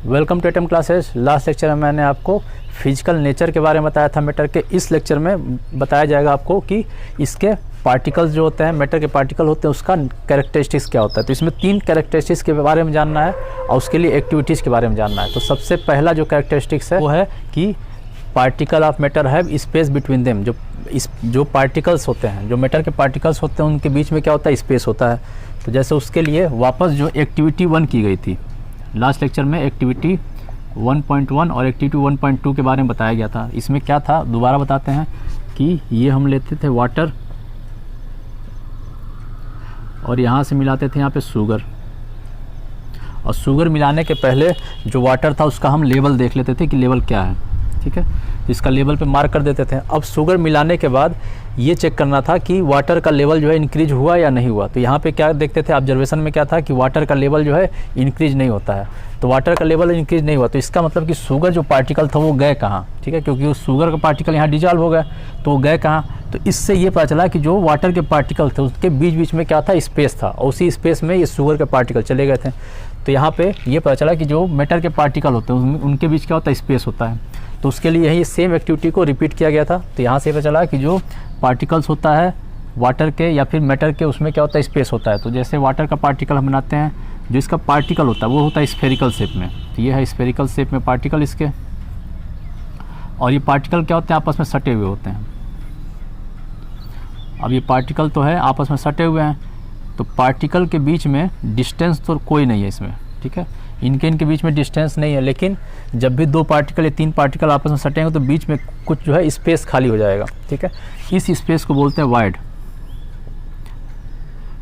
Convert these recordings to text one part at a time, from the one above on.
Welcome to Atom Classes. Last lecture में मैंने आपको फिजिकल नेचर के बारे में बताया था मैटर के। इस लेक्चर में बताया जाएगा आपको कि इसके पार्टिकल्स जो होते हैं, मैटर के पार्टिकल होते हैं, उसका कैरेक्टरिस्टिक्स क्या होता है। तो इसमें 3 कैरेक्टरिस्टिक्स के बारे में जानना है और उसके लिए एक्टिविटीज़ के बारे में जानना है। तो सबसे पहला जो कैरेक्टरिस्टिक्स है वो है कि particle of matter have space between them. जो पार्टिकल्स होते हैं, जो मैटर के पार्टिकल्स होते हैं, उनके बीच में क्या होता है, स्पेस होता है। तो जैसे उसके लिए वापस जो एक्टिविटी 1 की गई थी लास्ट लेक्चर में, एक्टिविटी 1.1 और एक्टिविटी 1.2 के बारे में बताया गया था। इसमें क्या था, दोबारा बताते हैं कि ये हम लेते थे वाटर और यहाँ से मिलाते थे यहाँ पे शुगर, और शुगर मिलाने के पहले जो वाटर था उसका हम लेवल देख लेते थे कि लेवल क्या है, ठीक है। इसका लेवल पे मार्क कर देते थे। अब शुगर मिलाने के बाद ये चेक करना था कि वाटर का लेवल जो है इंक्रीज हुआ या नहीं हुआ। तो यहाँ पे क्या देखते थे, ऑब्जर्वेशन में क्या था कि वाटर का लेवल जो है इंक्रीज नहीं होता है। तो वाटर का लेवल इंक्रीज नहीं हुआ तो इसका मतलब कि शुगर जो पार्टिकल था वो गए कहाँ, ठीक है, क्योंकि उस शुगर का पार्टिकल यहाँ डिजॉल्व हो गया तो वो गए कहाँ। तो इससे ये पता चला कि जो वाटर के पार्टिकल थे उसके बीच बीच में क्या था, स्पेस था, और उसी स्पेस में ये शुगर के पार्टिकल चले गए थे। तो यहाँ पे ये पता चला कि जो मैटर के पार्टिकल होते हैं उनके बीच क्या होता है, स्पेस होता है। तो उसके लिए यही सेम एक्टिविटी को रिपीट किया गया था। तो यहाँ से पता चला कि जो पार्टिकल्स होता है वाटर के या फिर मैटर के, उसमें क्या होता है, स्पेस होता है। तो जैसे वाटर का पार्टिकल हम बनाते हैं, जो इसका पार्टिकल होता है वो होता है स्फेरिकल शेप में। तो ये है स्फेरिकल शेप में पार्टिकल इसके, और ये पार्टिकल क्या होते हैं, आपस में सटे हुए होते हैं। अब ये पार्टिकल तो है आपस में सटे हुए हैं, तो पार्टिकल के बीच में डिस्टेंस तो कोई नहीं है इसमें, ठीक है, इनके बीच में डिस्टेंस नहीं है। लेकिन जब भी 2 पार्टिकल या 3 पार्टिकल आपस में सटेंगे तो बीच में कुछ जो है स्पेस खाली हो जाएगा, ठीक है। इस स्पेस को बोलते हैं वाइड,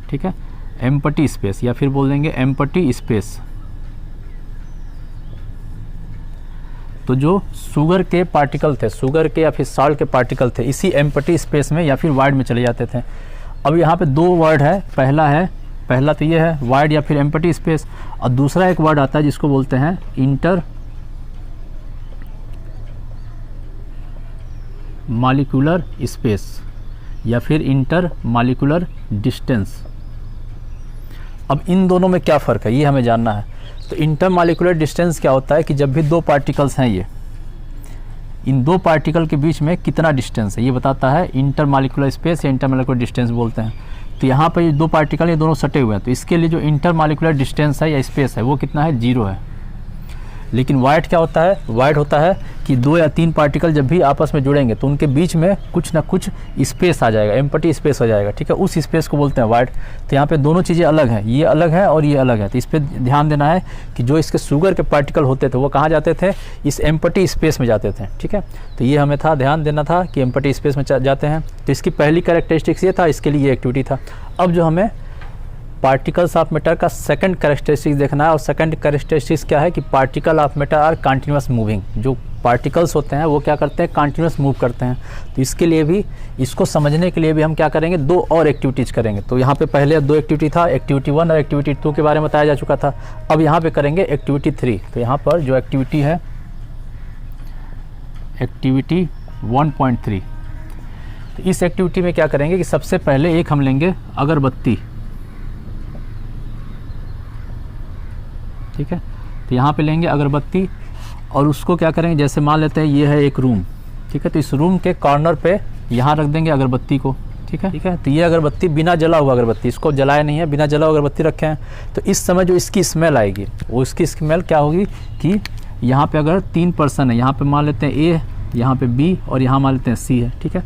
ठीक है, एम्प्टी स्पेस, या फिर बोल देंगे एम्प्टी स्पेस। तो जो शुगर के पार्टिकल थे, शुगर के या फिर साल्ट के पार्टिकल थे, इसी एम्प्टी स्पेस में या फिर वाइड में चले जाते थे। अब यहाँ पे 2 वर्ड है, पहला तो ये है वाइड या फिर एम्प्टी स्पेस, और दूसरा एक वर्ड आता है जिसको बोलते हैं इंटर मॉलिक्यूलर स्पेस या फिर इंटर मॉलिक्यूलर डिस्टेंस। अब इन दोनों में क्या फ़र्क है ये हमें जानना है। तो इंटर मॉलिक्यूलर डिस्टेंस क्या होता है कि जब भी 2 पार्टिकल्स हैं, ये इन 2 पार्टिकल के बीच में कितना डिस्टेंस है ये बताता है इंटर मॉलिक्यूलर स्पेस या इंटर मॉलिक्यूलर डिस्टेंस बोलते हैं। तो यहाँ पर ये 2 पार्टिकल ये दोनों सटे हुए हैं, तो इसके लिए जो इंटर मॉलिक्यूलर डिस्टेंस है या स्पेस है वो कितना है, 0 है। लेकिन वाइड क्या होता है, वाइड होता है कि 2 या 3 पार्टिकल जब भी आपस में जुड़ेंगे तो उनके बीच में कुछ ना कुछ स्पेस आ जाएगा, एम्प्टी स्पेस हो जाएगा, ठीक है, उस स्पेस को बोलते हैं वाइड। तो यहाँ पे दोनों चीज़ें अलग हैं, ये अलग है और ये अलग है। तो इस पर ध्यान देना है कि जो इसके शुगर के पार्टिकल होते थे वो कहाँ जाते थे, इस एम्प्टी स्पेस में जाते थे, ठीक है। तो ये हमें था ध्यान देना था कि एम्प्टी स्पेस में जाते हैं। तो इसकी पहली कैरेक्टरिस्टिक्स ये था, इसके लिए ये एक्टिविटी था। अब जो हमें पार्टिकल्स ऑफ मैटर का सेकंड कैरेक्टरिस्टिक्स देखना है, और सेकंड कैरेक्टरिस्टिक्स क्या है कि particle of matter are continuous moving. जो पार्टिकल्स होते हैं वो क्या करते हैं, कंटिन्यूअस मूव करते हैं। तो इसके लिए भी, इसको समझने के लिए भी हम क्या करेंगे, 2 और एक्टिविटीज़ करेंगे। तो यहाँ पे पहले 2 एक्टिविटी था, एक्टिविटी 1 और एक्टिविटी 2 के बारे में बताया जा चुका था। अब यहाँ पे करेंगे एक्टिविटी 3। तो यहाँ पर जो एक्टिविटी है एक्टिविटी 1.3, तो इस एक्टिविटी में क्या करेंगे कि सबसे पहले एक हम लेंगे अगरबत्ती, ठीक है। तो यहाँ पे लेंगे अगरबत्ती और उसको क्या करेंगे, जैसे मान लेते हैं ये है एक रूम, ठीक है, तो इस रूम के कॉर्नर पे यहाँ रख देंगे अगरबत्ती को, ठीक है, ठीक है। तो ये अगरबत्ती बिना जला हुआ अगरबत्ती, इसको जलाया नहीं है, बिना जला हुआ अगरबत्ती रखे हैं। तो इस समय जो इसकी स्मेल आएगी वो इसकी स्मेल क्या होगी कि यहाँ पे अगर 3 पर्सन है, यहाँ पे मान लेते हैं ए, यहाँ पे बी और यहाँ मान लेते हैं सी है, ठीक है।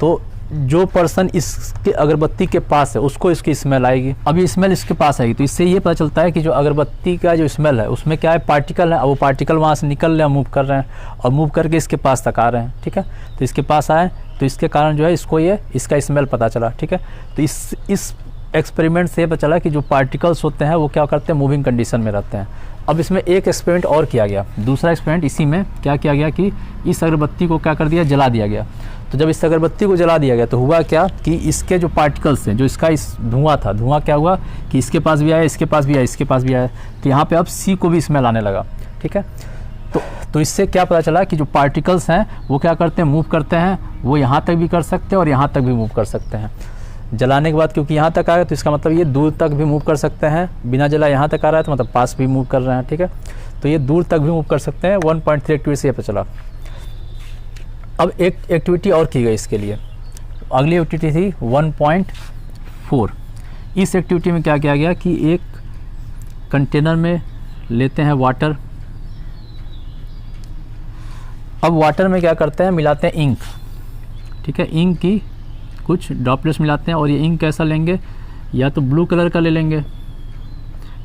तो जो पर्सन इसके अगरबत्ती के पास है उसको इसकी स्मेल आएगी। अब ये स्मेल इसके पास आएगी, तो इससे ये पता चलता है कि जो अगरबत्ती का जो स्मेल है उसमें क्या है, पार्टिकल है, और वो पार्टिकल वहाँ से निकल रहे हैं, मूव कर रहे हैं और मूव करके इसके पास तक आ रहे हैं, ठीक है। तो इसके पास आए तो इसके कारण जो है इसको ये इसका स्मेल पता चला, ठीक है। तो इस एक्सपेरिमेंट से पता चला कि जो पार्टिकल्स होते हैं वो क्या करते हैं, मूविंग कंडीशन में रहते हैं। अब इसमें एक एक्सपेरिमेंट और किया गया, दूसरा एक्सपेरिमेंट इसी में क्या किया गया कि इस अगरबत्ती को क्या कर दिया, जला दिया गया। तो जब इस अगरबत्ती को जला दिया गया तो हुआ क्या कि इसके जो पार्टिकल्स हैं, जो इसका इस धुआं था, धुआं क्या हुआ कि इसके पास भी आया, इसके पास भी आया, इसके पास भी आया। तो यहाँ पे अब सी को भी स्मेल आने लगा, ठीक है। तो इससे क्या पता चला कि जो पार्टिकल्स हैं वो क्या करते हैं, मूव करते हैं, वो यहाँ तक भी कर सकते हैं और यहाँ तक भी मूव कर सकते हैं। जलाने के बाद क्योंकि यहाँ तक आएगा तो इसका मतलब ये दूर तक भी मूव कर सकते हैं, बिना जला यहाँ तक आ रहा है तो मतलब पास भी मूव कर रहे हैं, ठीक है। तो ये दूर तक भी मूव कर सकते हैं। 1.3 एक्टिविटी से ये पता चला। अब एक एक्टिविटी और की गई इसके लिए, अगली एक्टिविटी थी 1.4। इस एक्टिविटी में क्या किया गया कि एक कंटेनर में लेते हैं वाटर। अब वाटर में क्या करते हैं, मिलाते हैं इंक, ठीक है। इंक की कुछ ड्रॉपलेट्स मिलाते हैं और ये इंक कैसा लेंगे, या तो ब्लू कलर का ले लेंगे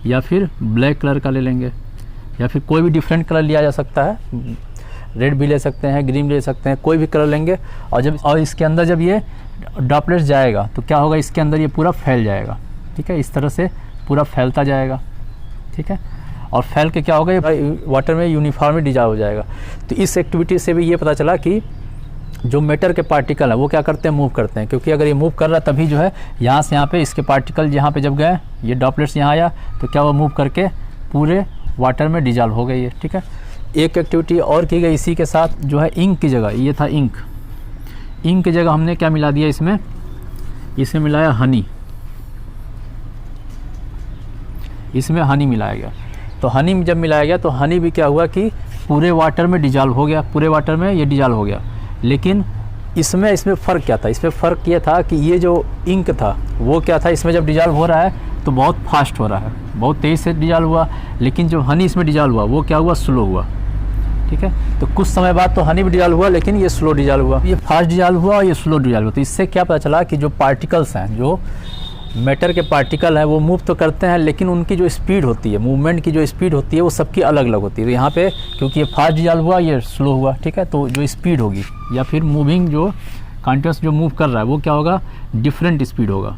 या फिर ब्लैक कलर का ले लेंगे, या फिर कोई भी डिफरेंट कलर लिया जा सकता है, रेड भी ले सकते हैं, ग्रीन भी ले सकते हैं, कोई भी कलर लेंगे। और इसके अंदर जब ये ड्रॉपलेट्स जाएगा तो क्या होगा, इसके अंदर ये पूरा फैल जाएगा, ठीक है। इस तरह से पूरा फैलता जाएगा, ठीक है। और फैल के क्या होगा, ये वाटर में यूनिफॉर्मली डिजॉल्व हो जाएगा। तो इस एक्टिविटी से भी ये पता चला कि जो मैटर के पार्टिकल है वो क्या करते हैं, मूव करते हैं। क्योंकि अगर ये मूव कर रहा है तभी जो है यहाँ से यहाँ पे इसके पार्टिकल यहाँ पे जब गए, ये ड्रॉपलेट्स यहाँ आया तो क्या वो मूव करके पूरे वाटर में डिजॉल्व हो गई है, ठीक है। एक एक्टिविटी और की गई इसी के साथ, जो है इंक की जगह, ये था इंक। इंक की जगह हमने क्या मिला दिया इसमें मिलाया हनी, इसमें हनी मिलाया गया। तो हनी जब मिलाया गया तो हनी भी क्या हुआ कि पूरे वाटर में डिजॉल्व हो गया, पूरे वाटर में ये डिजॉल्व हो गया। लेकिन इसमें फ़र्क क्या था, इसमें फ़र्क ये था कि ये जो इंक था वो क्या था, इसमें जब डिजॉल्व हो रहा है तो बहुत फास्ट हो रहा है, बहुत तेज़ से डिजॉल्व हुआ। लेकिन जो हनी इसमें डिजॉल्व हुआ वो क्या हुआ, स्लो हुआ, ठीक है। तो कुछ समय बाद तो हनी भी डिजॉल्व हुआ लेकिन ये स्लो डिजॉल्व हुआ, ये फास्ट डिजॉल्व हुआ और ये स्लो डिजॉल्व हुआ। तो इससे क्या पता चला कि जो पार्टिकल्स हैं, जो मैटर के पार्टिकल हैं, वो मूव तो करते हैं लेकिन उनकी जो स्पीड होती है, मूवमेंट की जो स्पीड होती है वो सबकी अलग अलग होती है। तो यहाँ पे क्योंकि ये फास्ट डिजॉल्व हुआ, ये स्लो हुआ, ठीक है। तो जो स्पीड होगी या फिर मूविंग जो कंटिन्यूअस जो मूव कर रहा है वो क्या होगा, डिफरेंट स्पीड होगा,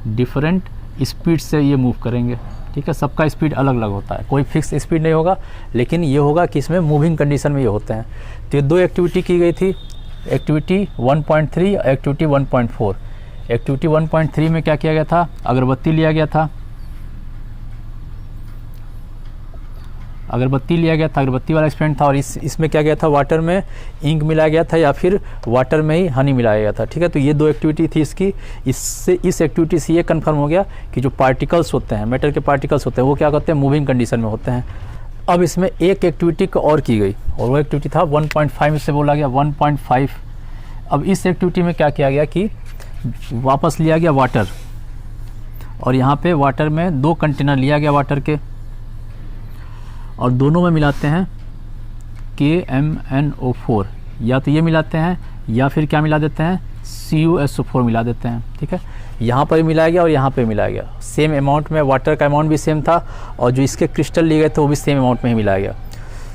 डिफरेंट स्पीड से ये मूव करेंगे, ठीक है। सबका स्पीड अलग अलग होता है, कोई फिक्स स्पीड नहीं होगा, लेकिन ये होगा कि इसमें मूविंग कंडीशन में ये होते हैं। तो ये दो एक्टिविटी की गई थी, एक्टिविटी 1.3 और एक्टिविटी 1.4। एक्टिविटी 1.3 में क्या किया गया था, अगरबत्ती लिया गया था, अगरबत्ती वाला एक्सपेरिमेंट था। और इसमें क्या गया था, वाटर में इंक मिलाया गया था या फिर वाटर में ही हनी मिलाया गया था, ठीक है। तो ये दो एक्टिविटी थी इसकी। इस एक्टिविटी से ये कंफर्म हो गया कि जो पार्टिकल्स होते हैं, मैटर के पार्टिकल्स होते हैं, वो क्या करते हैं, मूविंग कंडीशन में होते हैं। अब इसमें एक एक्टिविटी को और की गई और वो एक्टिविटी था 1.5 से बोला गया 1.5। अब इस एक्टिविटी में क्या किया गया कि वापस लिया गया वाटर, और यहाँ पे वाटर में दो कंटेनर लिया गया वाटर के, और दोनों में मिलाते हैं KMnO4, या तो ये मिलाते हैं या फिर क्या मिला देते हैं, CuSO4 मिला देते हैं, ठीक है। यहाँ पर मिलाया गया और यहाँ पे मिलाया गया, सेम अमाउंट में, वाटर का अमाउंट भी सेम था और जो इसके क्रिस्टल लिए गए थे वो भी सेम अमाउंट में ही मिलाया गया।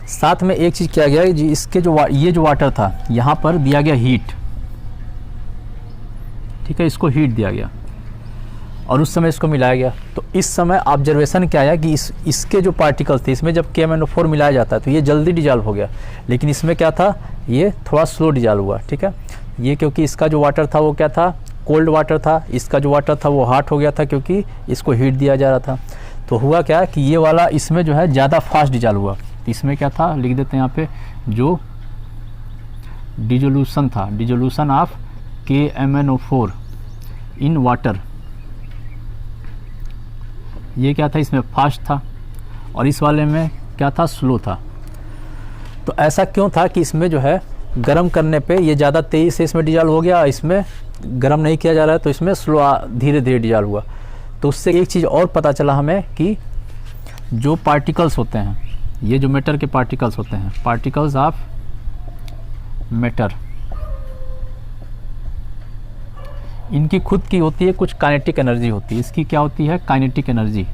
साथ में एक चीज़ किया गया जी, इसके ये जो वाटर था यहाँ पर दिया गया हीट, ठीक है, इसको हीट दिया गया और उस समय इसको मिलाया गया। तो इस समय ऑब्जर्वेशन क्या आया कि इसके जो पार्टिकल्स थे, इसमें जब KMnO4 मिलाया जाता है तो ये जल्दी डिजॉल्व हो गया, लेकिन इसमें क्या था, ये थोड़ा स्लो डिजॉल्व हुआ, ठीक है। ये क्योंकि इसका जो वाटर था वो क्या था, कोल्ड वाटर था, इसका जो वाटर था वो हॉट हो गया था क्योंकि इसको हीट दिया जा रहा था। तो हुआ क्या कि ये वाला इसमें जो है ज़्यादा फास्ट डिजॉल्व हुआ। इसमें क्या था, लिख देते हैं यहाँ पे, जो डिजोल्यूशन था, dissolution of KMnO4 in water, ये क्या था, इसमें फास्ट था और इस वाले में क्या था, स्लो था। तो ऐसा क्यों था कि इसमें जो है गर्म करने पे ये ज़्यादा तेज़ी से इसमें डिजॉल्व हो गया, इसमें गर्म नहीं किया जा रहा है तो इसमें स्लो धीरे धीरे डिजॉल्व हुआ। तो उससे एक चीज़ और पता चला हमें कि जो पार्टिकल्स होते हैं, ये जो मैटर के पार्टिकल्स होते हैं, पार्टिकल्स ऑफ मैटर, इनकी खुद की होती है कुछ काइनेटिक एनर्जी होती है। इसकी क्या होती है, काइनेटिक एनर्जी।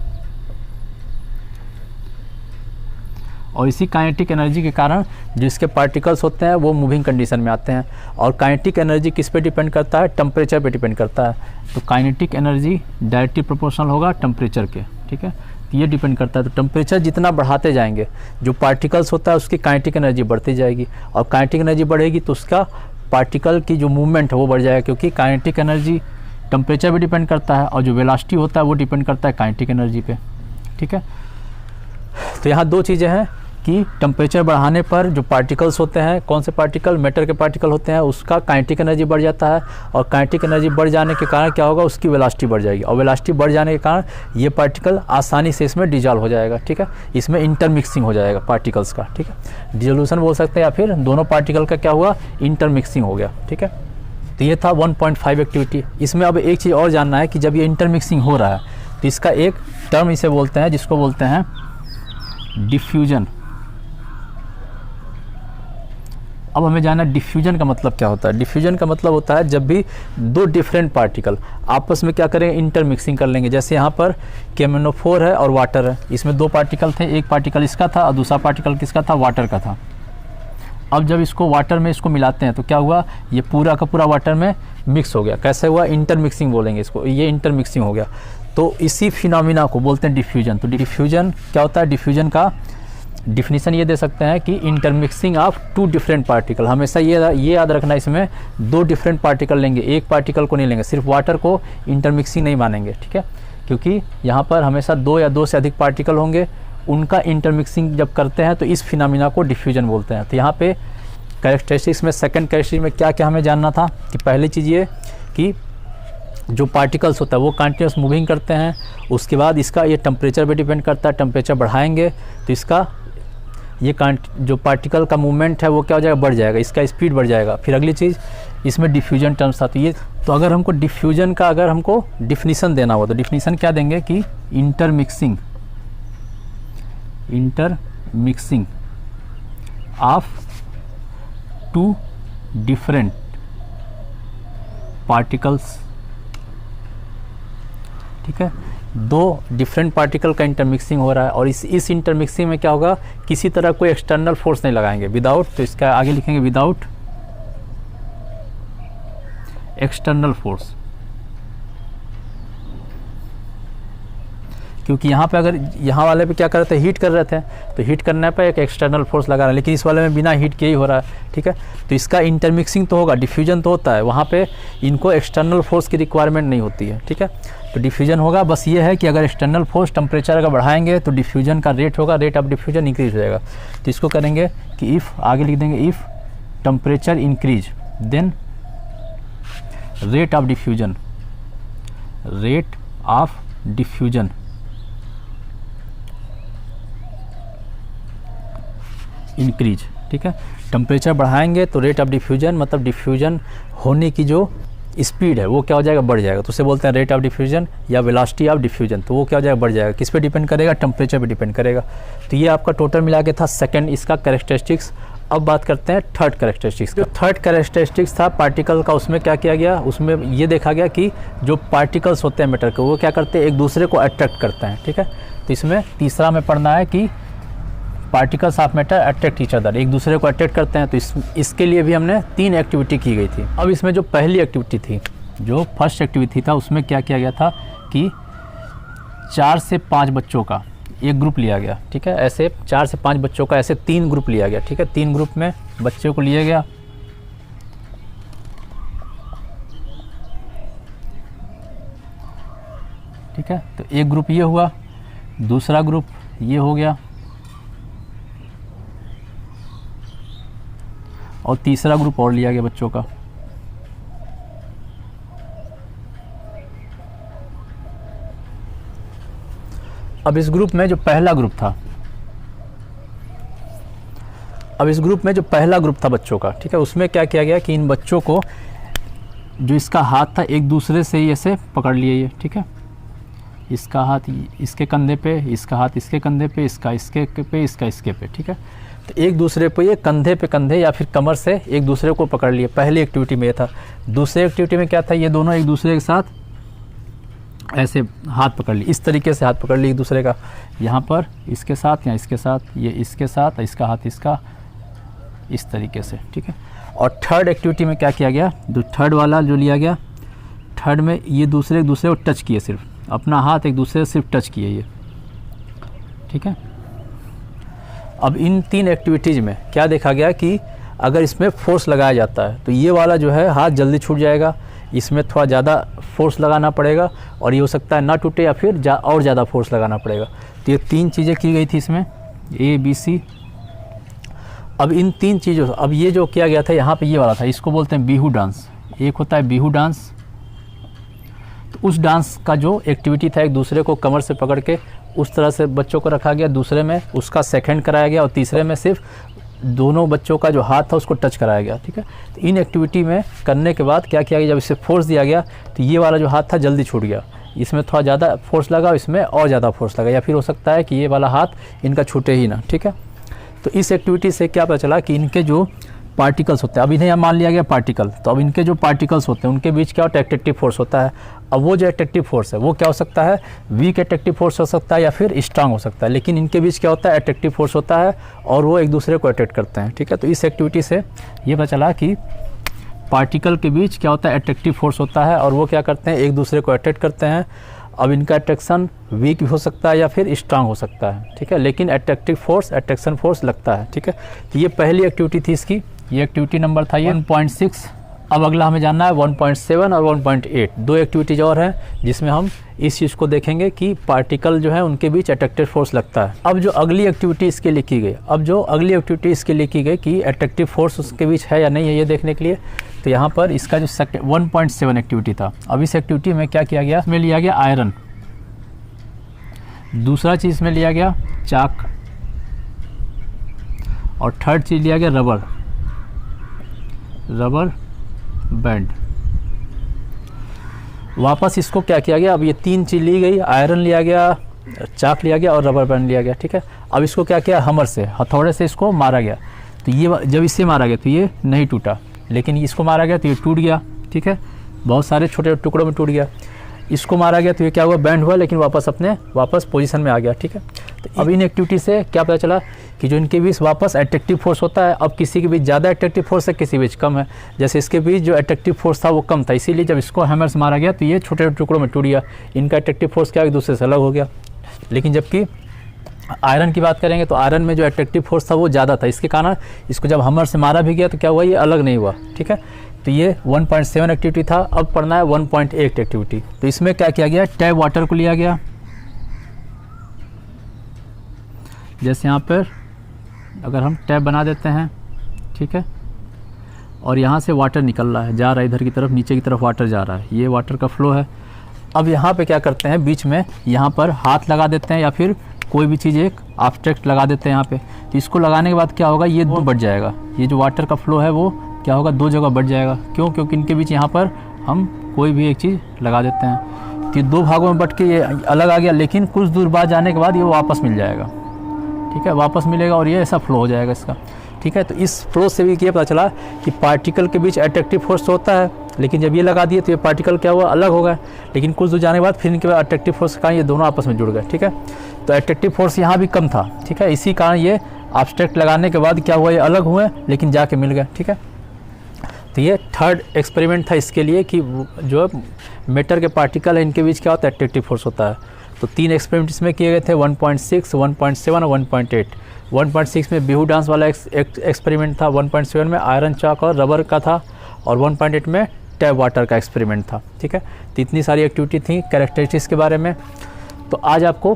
और इसी काइनेटिक एनर्जी के कारण जो इसके पार्टिकल्स होते हैं वो मूविंग कंडीशन में आते हैं। और काइनेटिक एनर्जी किस पे डिपेंड करता है, टेम्परेचर पे डिपेंड करता है। तो काइनेटिक एनर्जी डायरेक्टली प्रोपोर्शनल होगा टेम्परेचर के, ठीक है। तो ये डिपेंड करता है। तो टेम्परेचर जितना बढ़ाते जाएंगे, जो पार्टिकल्स होता है उसकी काइनेटिक एनर्जी बढ़ती जाएगी, और काइनेटिक एनर्जी बढ़ेगी तो उसका पार्टिकल की जो मूवमेंट है वो बढ़ जाएगा, क्योंकि काइनेटिक एनर्जी टेम्परेचर भी डिपेंड करता है और जो वेलोसिटी होता है वो डिपेंड करता है काइनेटिक एनर्जी पे, ठीक है। तो यहाँ दो चीज़ें हैं, कि टेम्परेचर बढ़ाने पर जो पार्टिकल्स होते हैं, कौन से पार्टिकल, मैटर के पार्टिकल होते हैं, उसका काइनेटिक एनर्जी बढ़ जाता है और काइनेटिक एनर्जी बढ़ जाने के कारण क्या होगा, उसकी वेलोसिटी बढ़ जाएगी और वेलोसिटी बढ़ जाने के कारण ये पार्टिकल आसानी से इसमें डिजॉल्व हो जाएगा। ठीक है, इसमें इंटरमिक्सिंग हो जाएगा पार्टिकल्स का। ठीक है, डिसोल्यूशन बोल सकते हैं या फिर दोनों पार्टिकल का क्या हुआ, इंटरमिक्सिंग हो गया। ठीक है, तो ये था 1.5 एक्टिविटी। इसमें अब एक चीज़ और जानना है कि जब ये इंटरमिक्सिंग हो रहा है तो इसका एक टर्म इसे बोलते हैं जिसको बोलते हैं डिफ्यूजन। अब हमें जानना है डिफ्यूजन का मतलब क्या होता है। डिफ्यूजन का मतलब होता है जब भी दो डिफरेंट पार्टिकल आपस में क्या करेंगे, इंटरमिक्सिंग कर लेंगे। जैसे यहाँ पर केमिनोफोर है और वाटर है, इसमें दो पार्टिकल थे, एक पार्टिकल इसका था और दूसरा पार्टिकल किसका था, वाटर का था। अब जब इसको वाटर में इसको मिलाते हैं तो क्या हुआ, ये पूरा का पूरा वाटर में मिक्स हो गया। कैसे हुआ, इंटरमिक्सिंग बोलेंगे इसको, ये इंटरमिक्सिंग हो गया। तो इसी फिनोमिना को बोलते हैं डिफ्यूजन। तो डिफ्यूजन क्या होता है, डिफ्यूजन का डिफिनीशन ये दे सकते हैं कि intermixing of two different particle. हमेशा ये याद रखना, इसमें दो डिफरेंट पार्टिकल लेंगे, एक पार्टिकल को नहीं लेंगे। सिर्फ वाटर को इंटरमिक्सिंग नहीं मानेंगे। ठीक है, क्योंकि यहाँ पर हमेशा दो या दो से अधिक पार्टिकल होंगे, उनका इंटरमिक्सिंग जब करते हैं तो इस फिनोमिना को डिफ्यूजन बोलते हैं। तो यहाँ पे कैरेक्टरिस्टिक्स में, सेकंड कैरेक्टरिस्टिक में क्या क्या हमें जानना था कि पहली चीज़ ये कि जो पार्टिकल्स होता है वो कंटिन्यूस मूविंग करते हैं। उसके बाद इसका ये टेम्परेचर पे डिपेंड करता है, टेम्परेचर बढ़ाएंगे तो इसका ये जो पार्टिकल का मूवमेंट है वो क्या हो जाएगा, बढ़ जाएगा, इसका स्पीड बढ़ जाएगा। फिर अगली चीज़ इसमें डिफ्यूजन टर्म्स था। तो अगर हमको डिफ्यूजन का अगर हमको डिफिनीसन देना हो तो डिफिनीसन क्या देंगे कि intermixing of two different particles. ठीक है, दो डिफरेंट पार्टिकल का इंटरमिक्सिंग हो रहा है और इस इंटरमिक्सिंग में क्या होगा, किसी तरह कोई एक्सटर्नल फोर्स नहीं लगाएंगे, विदाउट, तो इसका आगे लिखेंगे विदाउट एक्सटर्नल फोर्स। क्योंकि यहाँ पे अगर यहाँ वाले पे क्या कर रहे थे, हीट कर रहे थे, तो हीट करने पे एक एक्सटर्नल फोर्स लगा रहा है, लेकिन इस वाले में बिना हीट के ही हो रहा है। ठीक है, तो इसका इंटरमिक्सिंग तो होगा, डिफ्यूजन तो होता है, वहाँ पे इनको एक्सटर्नल फोर्स की रिक्वायरमेंट नहीं होती है। ठीक है, तो डिफ्यूजन होगा, बस ये है कि अगर एक्सटर्नल फोर्स टेम्परेचर अगर बढ़ाएंगे तो डिफ्यूजन का रेट होगा, रेट ऑफ डिफ्यूजन इंक्रीज हो जाएगा। तो इसको करेंगे कि इफ़, आगे लिख देंगे if temperature increase then rate of diffusion increase. ठीक है, टेम्परेचर बढ़ाएंगे तो रेट ऑफ डिफ्यूजन, मतलब डिफ्यूजन होने की जो स्पीड है वो क्या हो जाएगा, बढ़ जाएगा। तो उसे बोलते हैं रेट ऑफ डिफ्यूजन या वेलोसिटी ऑफ डिफ्यूजन। तो वो क्या हो जाएगा, बढ़ जाएगा। किस पे डिपेंड करेगा, टेम्परेचर पे डिपेंड करेगा। तो ये आपका टोटल मिला के था सेकंड इसका कैरेक्टरिस्टिक्स। अब बात करते हैं थर्ड कैरेक्टरिस्टिक्स। जो थर्ड कैरेक्टरिस्टिक्स था पार्टिकल का, उसमें क्या किया गया, उसमें ये देखा गया कि जो पार्टिकल्स होते हैं मैटर के, वो क्या करते हैं, एक दूसरे को अट्रैक्ट करते हैं। ठीक है, तो इसमें तीसरा में पढ़ना है कि particles of matter attract each other, एक दूसरे को अट्रैक्ट करते हैं। तो इसके लिए भी हमने 3 एक्टिविटी की गई थी। अब इसमें जो पहली एक्टिविटी थी, जो फर्स्ट एक्टिविटी था, उसमें क्या किया गया था कि 4 से 5 बच्चों का एक ग्रुप लिया गया। ठीक है, ऐसे 4 से 5 बच्चों का ऐसे 3 ग्रुप लिया गया। ठीक है, 3 ग्रुप में बच्चों को लिया गया। ठीक है, तो एक ग्रुप ये हुआ, दूसरा ग्रुप ये हो गया और तीसरा ग्रुप और लिया गया बच्चों का। अब इस ग्रुप में जो पहला ग्रुप था, बच्चों का, ठीक है, उसमें क्या किया गया कि इन बच्चों को जो इसका हाथ था एक दूसरे से ही ऐसे पकड़ लिए ये। ठीक है, इसका हाथ इसके कंधे पे, इसका हाथ इसके कंधे पे, इसका इसके पे, इसका इसके पे। ठीक है, तो एक दूसरे पे ये कंधे पे कंधे या फिर कमर से एक दूसरे को पकड़ लिए। पहली एक्टिविटी में ये था। दूसरी एक्टिविटी में क्या था, ये दोनों एक दूसरे के साथ ऐसे हाथ पकड़ लिए, इस तरीके से हाथ पकड़ लिए एक दूसरे का, यहाँ पर इसके साथ या इसके साथ, ये इसके साथ, इसका हाथ इसका, इस तरीके से। ठीक है, और थर्ड एक्टिविटी में क्या किया गया, जो थर्ड वाला जो लिया गया, थर्ड में ये दूसरे एक दूसरे को टच किए, सिर्फ अपना हाथ एक दूसरे से सिर्फ टच किए ये। ठीक है, अब इन 3 एक्टिविटीज़ में क्या देखा गया कि अगर इसमें फोर्स लगाया जाता है तो ये वाला जो है हाथ जल्दी छूट जाएगा, इसमें थोड़ा ज़्यादा फोर्स लगाना पड़ेगा और ये हो सकता है ना टूटे या फिर और ज़्यादा फोर्स लगाना पड़ेगा। तो ये 3 चीज़ें की गई थी इसमें, A B C अब इन तीन चीज़ों, अब ये जो किया गया था यहाँ पे ये वाला था, इसको बोलते हैं बिहू डांस। एक होता है बिहू डांस, तो उस डांस का जो एक्टिविटी था, एक दूसरे को कमर से पकड़ के उस तरह से बच्चों को रखा गया, दूसरे में उसका सेकंड कराया गया और तीसरे में सिर्फ दोनों बच्चों का जो हाथ था उसको टच कराया गया। ठीक है, तो इन एक्टिविटी में करने के बाद क्या किया गया, जब इसे फोर्स दिया गया तो ये वाला जो हाथ था जल्दी छूट गया, इसमें थोड़ा ज़्यादा फोर्स लगा, इसमें और ज़्यादा फोर्स लगा, या फिर हो सकता है कि ये वाला हाथ इनका छूटे ही ना। ठीक है, तो इस एक्टिविटी से क्या पता चला कि इनके जो पार्टिकल्स होते हैं, अब इन्हें यहाँ मान लिया गया पार्टिकल, तो अब इनके जो पार्टिकल्स होते हैं उनके बीच क्या होता है, अट्रैक्टिव फोर्स होता है। अब वो जो अट्रैक्टिव फोर्स है वो क्या हो सकता है, वीक अट्रैक्टिव फोर्स हो सकता है या फिर स्ट्रांग हो सकता है, लेकिन इनके बीच क्या होता है, अट्रैक्टिव फोर्स होता है और वो एक दूसरे को अट्रैक्ट करते हैं। ठीक है, तो इस एक्टिविटी से ये पता चला कि पार्टिकल के बीच क्या होता है, अट्रैक्टिव फोर्स होता है और वो क्या करते हैं, एक दूसरे को अट्रैक्ट करते हैं। अब इनका अट्रैक्शन वीक भी हो सकता है या फिर स्ट्रांग हो सकता है। ठीक है, लेकिन अट्रैक्टिव फोर्स, अट्रैक्शन फोर्स लगता है। ठीक है, तो ये पहली एक्टिविटी थी इसकी, ये एक्टिविटी नंबर था ये 1.6। अब अगला हमें जानना है 1.7 और 1.8, दो एक्टिविटीज और हैं जिसमें हम इस चीज़ को देखेंगे कि पार्टिकल जो है उनके बीच अट्रैक्टिव फोर्स लगता है। अब जो अगली एक्टिविटी इसके लिए की गई, अब जो अगली एक्टिविटी इसके लिए की गई कि अट्रैक्टिव फोर्स उसके बीच है या नहीं है, ये देखने के लिए, तो यहाँ पर इसका जो 1.7 एक्टिविटी था, अब इस एक्टिविटी में क्या किया गया, इसमें लिया गया आयरन, दूसरा चीज़ में लिया गया चाक और थर्ड चीज़ लिया गया रबर बैंड। वापस इसको क्या किया गया, अब ये तीन चीज़ ली गई, आयरन लिया गया, चाक लिया गया और रबर बैंड लिया गया। ठीक है, अब इसको क्या किया, हमर से, हथौड़े से इसको मारा गया, तो ये जब इससे मारा गया तो ये नहीं टूटा, लेकिन इसको मारा गया तो ये टूट गया। ठीक है, बहुत सारे छोटे टुकड़ों में टूट गया। इसको मारा गया तो ये क्या हुआ, बैंड हुआ, लेकिन वापस पोजीशन में आ गया। ठीक है, तो अब इन एक्टिविटी से क्या पता चला कि जो इनके बीच वापस अट्रैक्टिव फोर्स होता है, अब किसी के बीच ज़्यादा अट्रैक्टिव फोर्स है, किसी बीच कम है। जैसे इसके बीच जो अट्रैक्टिव फोर्स था वो कम था, इसीलिए जब इसको हैमर से मारा गया तो ये छोटे टुकड़ों में टूट गया, इनका अट्रैक्टिव फोर्स क्या एक दूसरे से अलग हो गया। लेकिन जबकि आयरन की बात करेंगे तो आयरन में जो अट्रैक्टिव फोर्स था वो ज़्यादा था, इसके कारण इसको जब हैमर से मारा भी गया तो क्या हुआ, ये अलग नहीं हुआ। ठीक है, तो ये 1.7 एक्टिविटी था। अब पढ़ना है 1.8 एक्टिविटी। तो इसमें क्या किया गया, टैप वाटर को लिया गया, जैसे यहाँ पर अगर हम टैप बना देते हैं, ठीक है, और यहाँ से वाटर निकल रहा है, जा रहा है इधर की तरफ, नीचे की तरफ वाटर जा रहा है, ये वाटर का फ्लो है। अब यहाँ पे क्या करते हैं, बीच में यहाँ पर हाथ लगा देते हैं या फिर कोई भी चीज़ एक ऑब्जेक्ट लगा देते हैं यहाँ पे, तो इसको लगाने के बाद क्या होगा, ये दो बढ़ जाएगा, ये जो वाटर का फ्लो है वो क्या होगा, दो जगह बढ़ जाएगा। क्यों, क्योंकि इनके बीच यहाँ पर हम कोई भी एक चीज़ लगा देते हैं, तो ये दो भागों में बट के ये अलग आ गया, लेकिन कुछ दूर बाद जाने के बाद ये वापस मिल जाएगा। ठीक है, वापस मिलेगा और ये ऐसा फ्लो हो जाएगा इसका। ठीक है, तो इस फ्लो से भी ये पता चला कि पार्टिकल के बीच अट्रैक्टिव फोर्स होता है, लेकिन जब ये लगा दिए तो ये पार्टिकल क्या हुआ, अलग हो गए, लेकिन कुछ दूर जाने के बाद फिर इनके बाद अट्रैक्टिव फोर्स का ये दोनों आपस में जुड़ गए। ठीक है, तो अट्रैक्टिव फोर्स यहाँ भी कम था। ठीक है, इसी कारण ये ऑब्जेक्ट लगाने के बाद क्या हुआ, ये अलग हुए लेकिन जाके मिल गए। ठीक है, तो ये थर्ड एक्सपेरिमेंट था इसके लिए कि जो मैटर के पार्टिकल है इनके बीच क्या होता है, अट्रैक्टिव फोर्स होता है। तो तीन एक्सपेरिमेंट इसमें किए गए थे, 1.6, 1.7 और 1.8। 1.6 में बिहू डांस वाला एक्सपेरिमेंट था, 1.7 में आयरन चाक और रबर का था और 1.8 में टैप वाटर का एक्सपेरिमेंट था। ठीक है, तो इतनी सारी एक्टिविटी थी कैरेक्टरिस्टिक्स के बारे में। तो आज आपको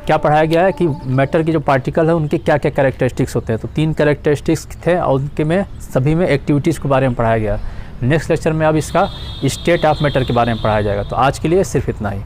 क्या पढ़ाया गया है कि मैटर की जो पार्टिकल है उनके क्या क्या कैरेक्टरिस्टिक्स होते हैं। तो तीन कैरेक्टरिस्टिक्स थे और उनके में सभी में एक्टिविटीज़ के बारे में पढ़ाया गया। नेक्स्ट लेक्चर में अब इसका स्टेट ऑफ मैटर के बारे में पढ़ाया जाएगा। तो आज के लिए सिर्फ इतना ही।